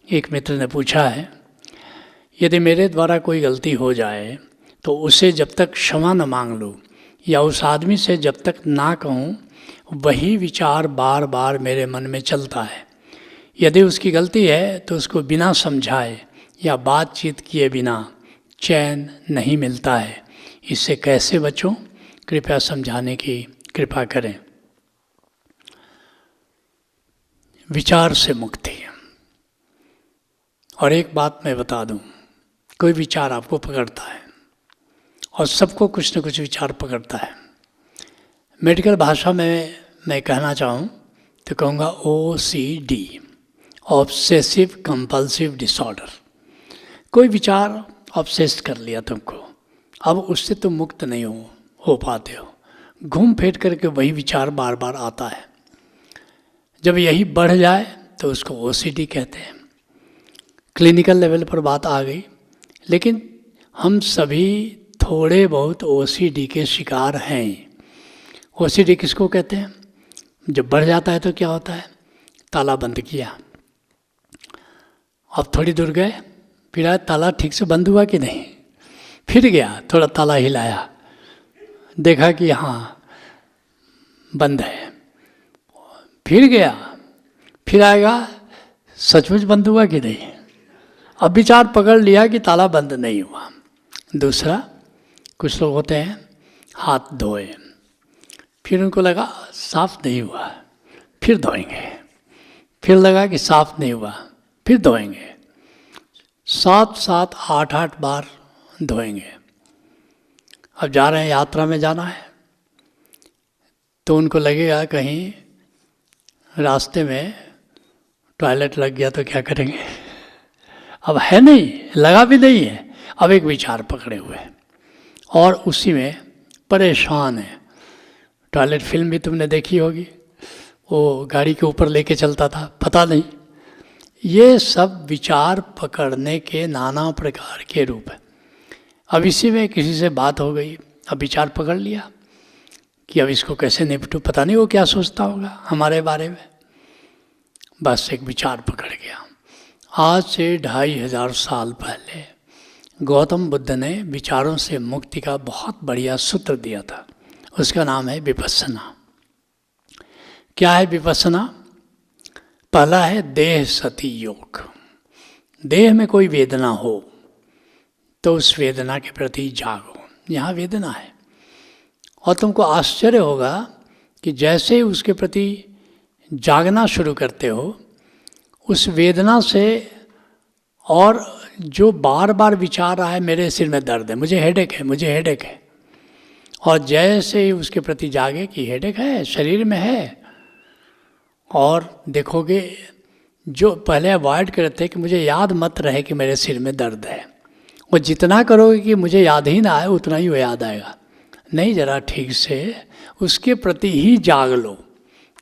एक मित्र ने पूछा है, यदि मेरे द्वारा कोई गलती हो जाए तो उसे जब तक क्षमा न मांग लूँ या उस आदमी से जब तक ना कहूँ, वही विचार बार बार मेरे मन में चलता है। यदि उसकी गलती है तो उसको बिना समझाए या बातचीत किए बिना चैन नहीं मिलता है। इससे कैसे बचूं? कृपया समझाने की कृपा करें। विचार से मुक्ति। और एक बात मैं बता दूं, कोई विचार आपको पकड़ता है और सबको कुछ न कुछ विचार पकड़ता है। मेडिकल भाषा में मैं कहना चाहूँ तो कहूँगा OCD, ऑब्सेसिव कंपल्सिव डिसऑर्डर। कोई विचार ऑब्सेस्ड कर लिया तुमको, अब उससे तुम मुक्त नहीं हो पाते हो। घूम फिर करके वही विचार बार बार आता है। जब यही बढ़ जाए तो उसको OCD कहते हैं। क्लिनिकल लेवल पर बात आ गई, लेकिन हम सभी थोड़े बहुत OCD के शिकार हैं। OCD किसको कहते हैं? जब बढ़ जाता है तो क्या होता है? ताला बंद किया, अब थोड़ी दूर गए, फिर ताला ठीक से बंद हुआ कि नहीं, फिर गया, थोड़ा ताला हिलाया, देखा कि हाँ बंद है, फिर गया, फिर आएगा, सचमुच बंद हुआ कि नहीं। अब विचार पकड़ लिया कि ताला बंद नहीं हुआ। दूसरा, कुछ लोग होते हैं हाथ धोए, फिर उनको लगा साफ नहीं हुआ, फिर धोएंगे, फिर लगा कि साफ नहीं हुआ, फिर धोएंगे, 7-7, 8-8 बार धोएंगे। अब जा रहे हैं, यात्रा में जाना है, तो उनको लगेगा कहीं रास्ते में टॉयलेट लग गया तो क्या करेंगे। अब है नहीं, लगा भी नहीं है, अब एक विचार पकड़े हुए और उसी में परेशान है। टॉयलेट फिल्म भी तुमने देखी होगी, वो गाड़ी के ऊपर लेके चलता था, पता नहीं। ये सब विचार पकड़ने के नाना प्रकार के रूप है। अब इसी में किसी से बात हो गई, अब विचार पकड़ लिया कि अब इसको कैसे निपटूं, पता नहीं वो क्या सोचता होगा हमारे बारे में। बस एक विचार पकड़ गया। आज से 2500 साल पहले गौतम बुद्ध ने विचारों से मुक्ति का बहुत बढ़िया सूत्र दिया था। उसका नाम है विपस्सना। क्या है विपस्सना? पहला है देह सती योग। देह में कोई वेदना हो तो उस वेदना के प्रति जागो। यहाँ वेदना है और तुमको आश्चर्य होगा कि जैसे ही उसके प्रति जागना शुरू करते हो, उस वेदना से और जो बार बार विचार रहा है मेरे सिर में दर्द है, मुझे हेडेक है, मुझे हेडेक है, और जैसे ही उसके प्रति जागे कि हेडेक है, शरीर में है, और देखोगे जो पहले अवॉइड करते थे कि मुझे याद मत रहे कि मेरे सिर में दर्द है, वो जितना करोगे कि मुझे याद ही ना आए उतना ही वो याद आएगा। नहीं, जरा ठीक से उसके प्रति ही जाग लो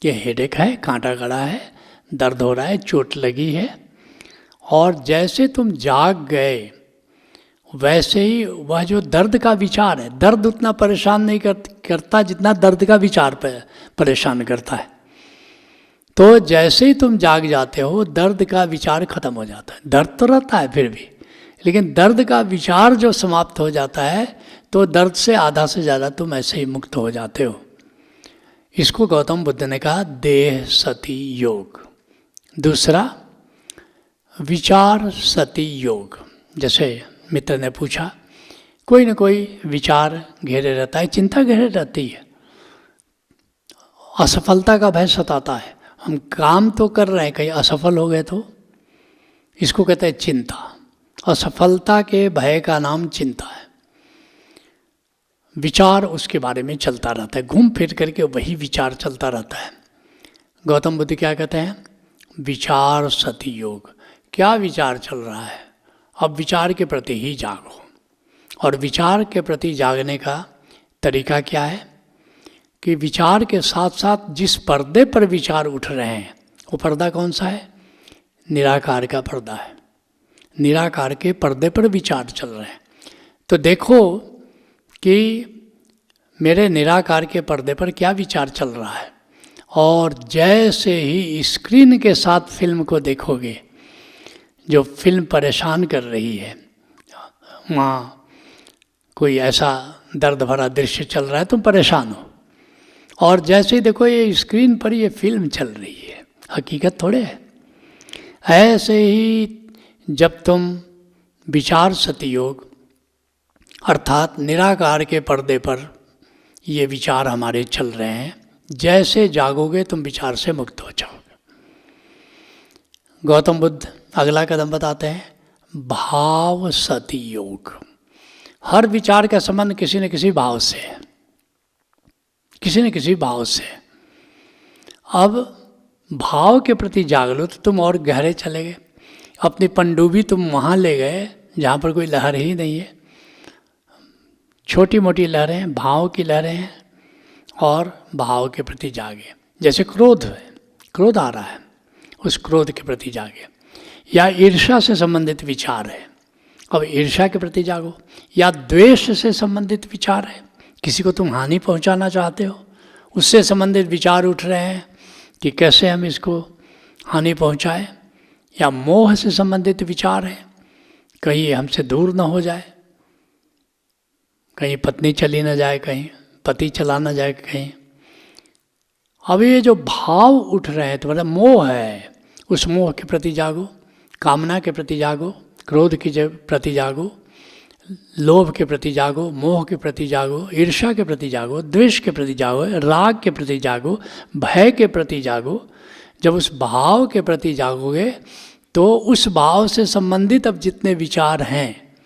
कि हेडेक है, कांटा गड़ा है, दर्द हो रहा है, चोट लगी है। और जैसे तुम जाग गए वैसे ही वह जो दर्द का विचार है, दर्द उतना परेशान नहीं करता जितना दर्द का विचार परेशान करता है। तो जैसे ही तुम जाग जाते हो दर्द का विचार खत्म हो जाता है। दर्द तो रहता है फिर भी, लेकिन दर्द का विचार जो समाप्त हो जाता है तो दर्द से आधा से ज़्यादा तुम ऐसे ही मुक्त हो जाते हो। इसको गौतम बुद्ध ने कहा देह सती योग। दूसरा विचार सती योग। जैसे मित्र ने पूछा, कोई ना कोई विचार घेरे रहता है, चिंता घेरे रहती है, असफलता का भय सताता है, हम काम तो कर रहे हैं, कहीं असफल हो गए तो, इसको कहते हैं चिंता। असफलता के भय का नाम चिंता है। विचार उसके बारे में चलता रहता है, घूम फिर करके वही विचार चलता रहता है। गौतम बुद्ध क्या कहते हैं? विचार सती योग। क्या विचार चल रहा है, अब विचार के प्रति ही जागो। और विचार के प्रति जागने का तरीका क्या है कि विचार के साथ साथ जिस पर्दे पर विचार उठ रहे हैं वो पर्दा कौन सा है? निराकार का पर्दा है। निराकार के पर्दे पर विचार चल रहे हैं। तो देखो कि मेरे निराकार के पर्दे पर क्या विचार चल रहा है। और जैसे ही स्क्रीन के साथ फिल्म को देखोगे, जो फिल्म परेशान कर रही है, वहाँ कोई ऐसा दर्द भरा दृश्य चल रहा है, तुम परेशान हो, और जैसे ही देखो ये स्क्रीन पर ये फिल्म चल रही है, हकीकत थोड़े है। ऐसे ही जब तुम विचार सतयोग अर्थात निराकार के पर्दे पर ये विचार हमारे चल रहे हैं, जैसे जागोगे तुम विचार से मुक्त हो जाओगे। गौतम बुद्ध अगला कदम बताते हैं, भाव सति योग। हर विचार का संबंध किसी न किसी भाव से है, किसी न किसी भाव से। अब भाव के प्रति जाग लो तो तुम और गहरे चले गए। अपनी पनडुब्बी तुम वहाँ ले गए जहाँ पर कोई लहर ही नहीं है, छोटी मोटी लहरें, भाव की लहरें हैं, और भाव के प्रति जागे। जैसे क्रोध है, क्रोध आ रहा है, उस क्रोध के प्रति जागे। या ईर्ष्या से संबंधित विचार है, अब ईर्ष्या के प्रति जागो। या द्वेष से संबंधित विचार है, किसी को तुम हानि पहुंचाना चाहते हो, उससे संबंधित विचार उठ रहे हैं कि कैसे हम इसको हानि पहुंचाएं। या मोह से संबंधित विचार है, कहीं ये हमसे दूर ना हो जाए, कहीं पत्नी चली ना जाए, कहीं पति चला ना जाए कहीं। अब ये जो भाव उठ रहे हैं तो मतलब मोह है, उस मोह के प्रति जागो, कामना के प्रति जागो, क्रोध के प्रति जागो, लोभ के प्रति जागो, मोह के प्रति जागो, ईर्ष्या के प्रति जागो, द्वेष के प्रति जागो, राग के प्रति जागो, भय के प्रति जागो। जब उस भाव के प्रति जागोगे तो उस भाव से संबंधित अब जितने विचार हैं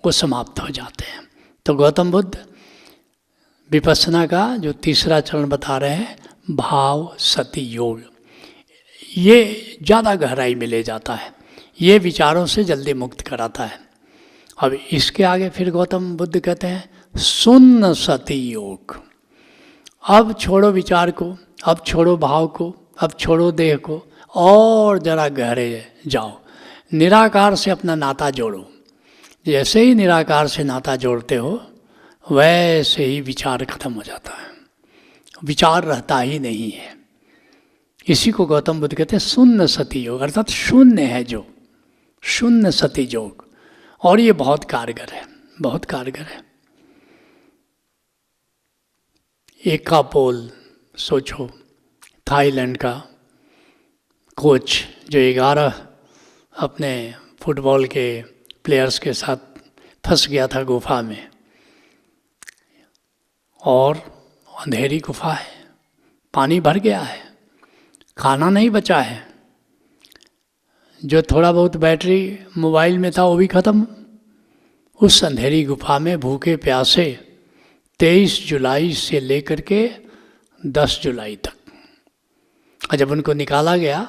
वो समाप्त हो जाते हैं। तो गौतम बुद्ध विपස්සना का जो तीसरा चरण बता रहे हैं, भाव सति योग, ये ज़्यादा गहराई में ले जाता है, ये विचारों से जल्दी मुक्त कराता है। अब इसके आगे फिर गौतम बुद्ध कहते हैं शून्य सति योग। अब छोड़ो विचार को, अब छोड़ो भाव को, अब छोड़ो देह को, और जरा गहरे जाओ, निराकार से अपना नाता जोड़ो। जैसे ही निराकार से नाता जोड़ते हो वैसे ही विचार खत्म हो जाता है, विचार रहता ही नहीं है। इसी को गौतम बुद्ध कहते हैं शून्य सति योग, अर्थात शून्य है जो, शून्य सति योग। और ये बहुत कारगर है, बहुत कारगर है। एकापोल सोचो, थाईलैंड का कोच जो 11 अपने फुटबॉल के प्लेयर्स के साथ फंस गया था गुफा में, और अंधेरी गुफा है, पानी भर गया है, खाना नहीं बचा है, जो थोड़ा बहुत बैटरी मोबाइल में था वो भी ख़त्म। उस अंधेरी गुफा में भूखे प्यासे 23 जुलाई से लेकर के 10 जुलाई तक, और जब उनको निकाला गया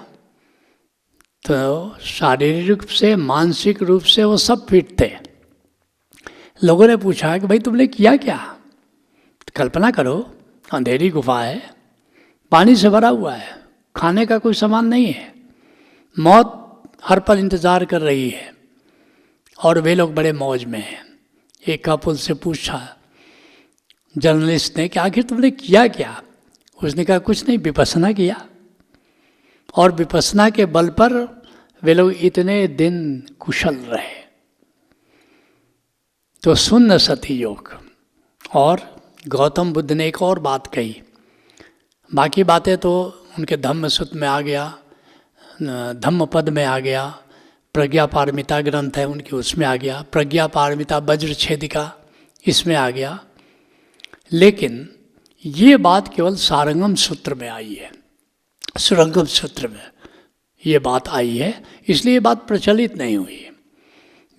तो शारीरिक रूप से, मानसिक रूप से वो सब फिट थे। लोगों ने पूछा कि भाई तुमने किया क्या? कल्पना करो, अंधेरी गुफा है, पानी से भरा हुआ है, खाने का कोई सामान नहीं है, मौत हर पल इंतज़ार कर रही है, और वे लोग बड़े मौज में हैं। एक कपल से पूछा जर्नलिस्ट ने कि आखिर तुमने किया क्या? उसने कहा कुछ नहीं, विपස්සना किया। और विपස්සना के बल पर वे लोग इतने दिन कुशल रहे। तो शून्य सति योग। और गौतम बुद्ध ने एक और बात कही, बाकी बातें तो उनके धम्म सूत्र में आ गया, धम्म पद में आ गया, प्रज्ञा पारमिता ग्रंथ है उनकी, उसमें आ गया, प्रज्ञा पारमिता वज्र छेदिका इसमें आ गया। लेकिन ये बात केवल सारंगम सूत्र में आई है, सुरंगम सूत्र में ये बात आई है, इसलिए ये बात प्रचलित नहीं हुई।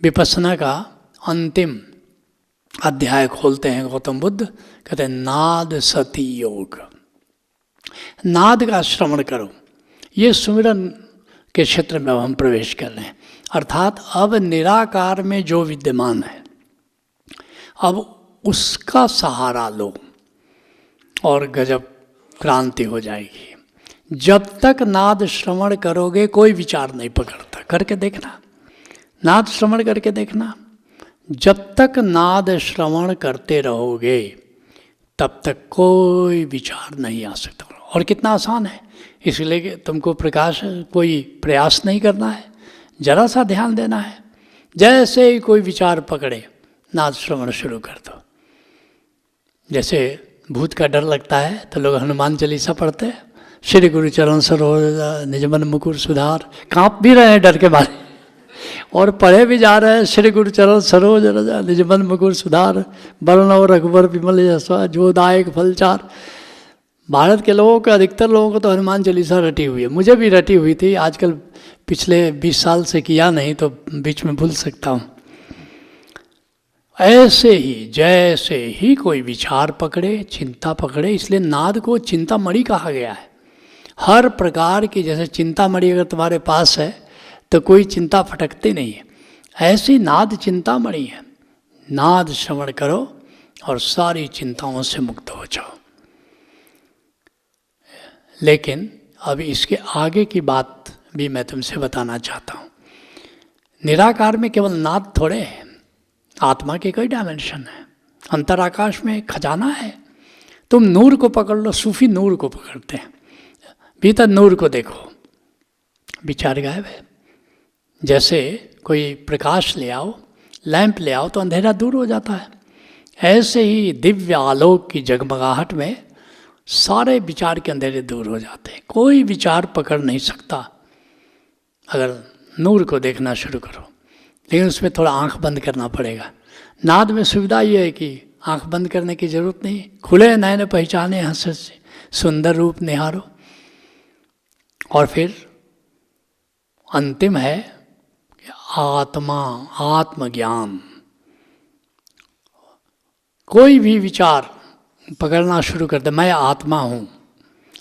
विपස්සना का अंतिम अध्याय खोलते हैं गौतम बुद्ध, कहते हैं नाद सति योग। नाद का श्रवण करो। ये सुमिरन के क्षेत्र में हम प्रवेश कर रहे हैं, अर्थात अब निराकार में जो विद्यमान है अब उसका सहारा लो और गजब क्रांति हो जाएगी। जब तक नाद श्रवण करोगे कोई विचार नहीं पकड़ता, करके देखना, नाद श्रवण करके देखना। जब तक नाद श्रवण करते रहोगे तब तक कोई विचार नहीं आ सकता। और कितना आसान है, इसलिए तुमको कोई प्रयास नहीं करना है, जरा सा ध्यान देना है। जैसे ही कोई विचार पकड़े, नाद श्रवण शुरू कर दो। जैसे भूत का डर लगता है तो लोग हनुमान चालीसा पढ़ते हैं, श्री गुरु चरण सरोज निज मन मुकुर सुधार, कांप भी रहे हैं डर के मारे और पढ़े भी जा रहे हैं, श्री गुरु चरण सरोज निज मन मुकुर सुधार, बरनौ रघुबर विमल यशा जो दायक फलचार। भारत के लोगों को, अधिकतर लोगों को तो हनुमान चालीसा रटी हुई है, मुझे भी रटी हुई थी। आजकल पिछले 20 साल से किया नहीं तो बीच में भूल सकता हूँ। ऐसे ही जैसे ही कोई विचार पकड़े, चिंता पकड़े, इसलिए नाद को चिंतामणि कहा गया है। हर प्रकार की, जैसे चिंतामणि अगर तुम्हारे पास है तो कोई चिंता फटकती नहीं है, ऐसी नाद चिंतामणि है। नाद श्रवण करो और सारी चिंताओं से मुक्त हो जाओ। लेकिन अभी इसके आगे की बात भी मैं तुमसे बताना चाहता हूँ। निराकार में केवल नाद थोड़े है, आत्मा के कई डायमेंशन है। अंतराकाश में खजाना है। तुम नूर को पकड़ लो, सूफी नूर को पकड़ते हैं, भीतर नूर को देखो, विचार गायब है। जैसे कोई प्रकाश ले आओ, लैंप ले आओ तो अंधेरा दूर हो जाता है। ऐसे ही दिव्य आलोक की जगमगाहट में सारे विचार के अंधेरे दूर हो जाते हैं। कोई विचार पकड़ नहीं सकता अगर नूर को देखना शुरू करो। लेकिन उसमें थोड़ा आंख बंद करना पड़ेगा। नाद में सुविधा ये है कि आंख बंद करने की जरूरत नहीं, खुले नयन पहचाने हंस से सुंदर रूप निहारो। और फिर अंतिम है कि आत्मा, आत्मज्ञान। कोई भी विचार पकड़ना शुरू कर दे, मैं आत्मा हूँ,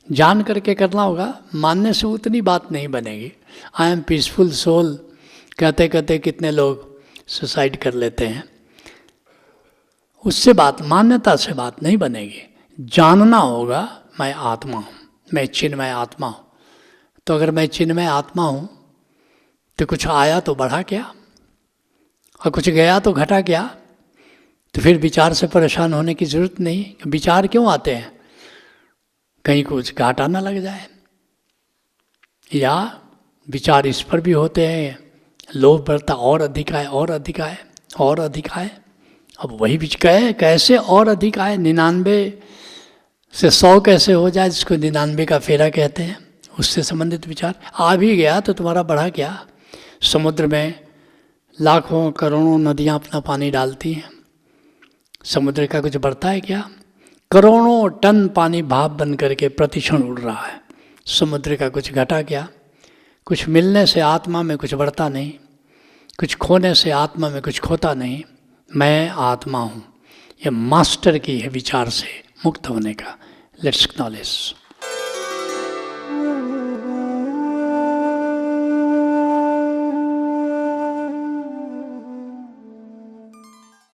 जान करके करना होगा। मानने से उतनी बात नहीं बनेगी। आई एम पीसफुल सोल कहते कहते कितने लोग सुसाइड कर लेते हैं। उससे बात, मान्यता से बात नहीं बनेगी। जानना होगा मैं आत्मा हूँ, मैं चिन्मय आत्मा हूँ। तो अगर मैं चिन्मय आत्मा हूँ तो कुछ आया तो बढ़ा क्या, और कुछ गया तो घटा क्या। तो फिर विचार से परेशान होने की जरूरत नहीं। विचार क्यों आते हैं, कहीं कुछ घाटा ना लग जाए। या विचार इस पर भी होते हैं, लोभ बढ़ता, और अधिक आए, और अधिक आए, और अधिक आए। अब वही कहे कैसे और अधिक आए, 99 से 100 कैसे हो जाए, जिसको 99 का फेरा कहते हैं, उससे संबंधित विचार आ भी गया तो तुम्हारा बढ़ा क्या। समुद्र में लाखों करोड़ों नदियाँ अपना पानी डालती हैं, समुद्र का कुछ बढ़ता है क्या। करोड़ों टन पानी भाप बन करके प्रतिक्षण उड़ रहा है, समुद्र का कुछ घटा क्या। कुछ मिलने से आत्मा में कुछ बढ़ता नहीं, कुछ खोने से आत्मा में कुछ खोता नहीं। मैं आत्मा हूँ, ये मास्टर की है विचार से मुक्त होने का। Let's acknowledge.